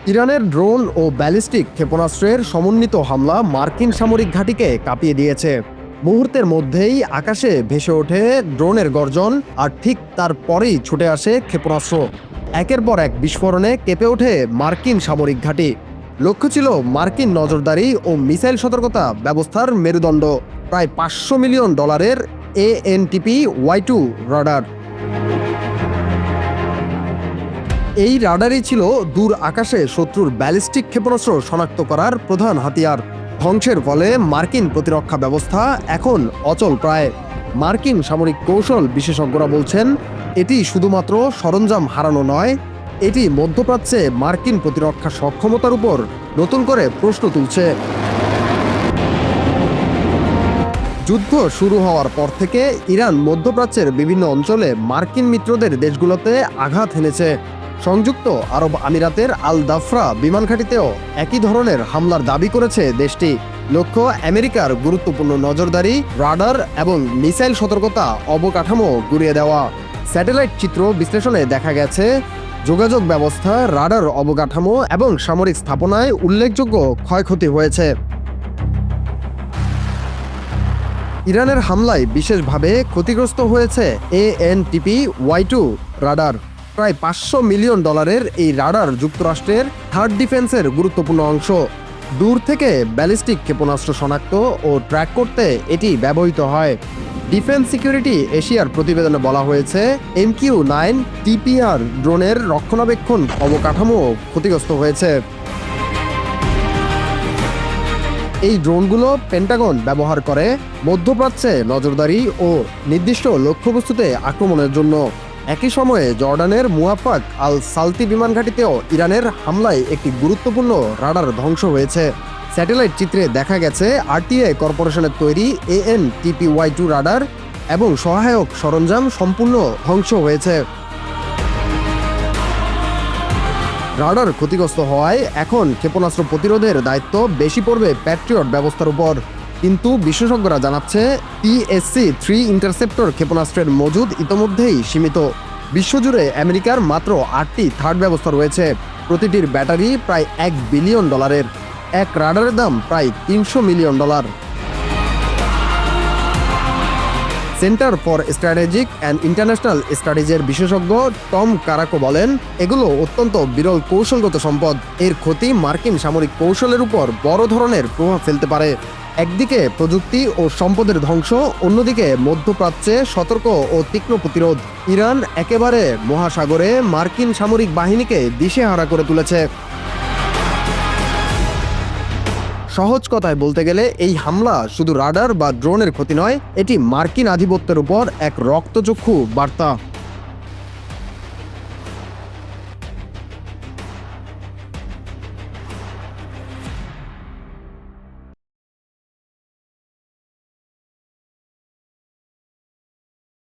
ইরানের ড্রোন ও ব্যালিস্টিক ক্ষেপণাস্ত্রের সমন্বিত হামলা মার্কিন সামরিক ঘাঁটিকে কাঁপিয়ে দিয়েছে। মুহূর্তের মধ্যেই আকাশে ভেসে ওঠে ড্রোনের গর্জন, আর ঠিক তারপরেই ছুটে আসে ক্ষেপণাস্ত্র। একের পর এক বিস্ফোরণে কেঁপে ওঠে মার্কিন সামরিক ঘাঁটি। লক্ষ্য ছিল মার্কিন নজরদারি ও মিসাইল সতর্কতা ব্যবস্থার মেরুদণ্ড, প্রায় $500 মিলিয়ন ANTP-Y2 রাডার। এই রাডারই ছিল দূর আকাশে শত্রুর ব্যালিস্টিক ক্ষেপণাস্ত্র শনাক্ত করার প্রধান হাতিয়ার। ধ্বংসের ফলে মার্কিন প্রতিরক্ষা ব্যবস্থা এখন অচল প্রায়। মার্কিন সামরিক কৌশল বিশেষজ্ঞরা বলছেন, এটি শুধুমাত্র সরঞ্জাম হারানো নয়, এটি মধ্যপ্রাচ্যে মার্কিন প্রতিরক্ষা সক্ষমতার উপর নতুন করে প্রশ্ন তুলছে। যুদ্ধ শুরু হওয়ার পর থেকে ইরান মধ্যপ্রাচ্যের বিভিন্ন অঞ্চলে মার্কিন মিত্রদের দেশগুলোতে আঘাত হেনেছে। সংযুক্ত আরব আমিরাতের আল দাফরা বিমান ঘাঁটিতেও একই ধরনের হামলার দাবি করেছে দেশটি। লক্ষ্য আমেরিকার গুরুত্বপূর্ণ নজরদারি, রাডার এবং মিসাইল সতর্কতা অবকাঠামো গুঁড়িয়ে দেওয়া। স্যাটেলাইট চিত্র বিশ্লেষণে দেখা গেছে, যোগাযোগ ব্যবস্থা, রাডার অবকাঠামো এবং সামরিক স্থাপনায় উল্লেখযোগ্য ক্ষয়ক্ষতি হয়েছে। ইরানের হামলায় বিশেষভাবে ক্ষতিগ্রস্ত হয়েছে ANTP-Y2 রাডার। প্রায় $500 মিলিয়ন এই রাডার যুক্তরাষ্ট্রের থার্ড ডিফেন্সের গুরুত্বপূর্ণ অংশ। দূর থেকে ব্যালিস্টিক ক্ষেপণাস্ত্র শনাক্ত ও ট্র্যাক করতে এটি ব্যবহৃত হয়। ডিফেন্স সিকিউরিটি এশিয়ার প্রতিবেদনে বলা হয়েছে, MQ-9 TPR ড্রোনের রক্ষণাবেক্ষণ অবকাঠামো ক্ষতিগ্রস্ত হয়েছে। এই ড্রোনগুলো পেন্টাগন ব্যবহার করে মধ্যপ্রাচ্যে নজরদারি ও নির্দিষ্ট লক্ষ্যবস্তুতে আক্রমণের জন্য। একই সময়ে জর্ডানের মুয়াফাক আল সালতি বিমান ঘাঁটিতেও ইরানের হামলায় একটি গুরুত্বপূর্ণ রাডার ধ্বংস হয়েছে। স্যাটেলাইট চিত্রে দেখা গেছে RTA কর্পোরেশনের তৈরি ANTP-Y2 রাডার এবং সহায়ক সরঞ্জাম সম্পূর্ণ ধ্বংস হয়েছে। রাডার ক্ষতিগ্রস্ত হওয়ায় এখন ক্ষেপণাস্ত্র প্রতিরোধের দায়িত্ব বেশি পড়বে প্যাট্রিয়ট ব্যবস্থার উপর। কিন্তু বিশেষজ্ঞরা জানাচ্ছে, PSC-3 ইন্টারসেপ্টর ক্ষেপণাস্ত্রের মজুদ ইতোমধ্যেই সীমিত। বিশ্বজুড়ে আমেরিকার মাত্র 8টি থার্ড ব্যবস্থা রয়েছে, প্রতিটির ব্যাটারি প্রায় $1 বিলিয়ন। এক রাডারের দাম প্রায় $300 million. Center for Strategic and International স্টাডিজের বিশেষজ্ঞ টম কারাকো বলেন, এগুলো অত্যন্ত বিরল কৌশলগত সম্পদ। এর ক্ষতি মার্কিন সামরিক কৌশলের উপর বড় ধরনের প্রভাব ফেলতে পারে। একদিকে প্রযুক্তি ও সম্পদের ধ্বংস, অন্যদিকে মধ্যপ্রাচ্যে সতর্ক ও তীক্ষ্ণ প্রতিরোধ। ইরান একেবারে মহাসাগরে মার্কিন সামরিক বাহিনীকে দিশেহারা করে তুলেছে। সহজ কথায় বলতে গেলে এই হামলা শুধু রাডার বা ড্রোনের ক্ষতি নয়, এটি মার্কিন আধিপত্যের উপর এক রক্তচক্ষু বার্তা।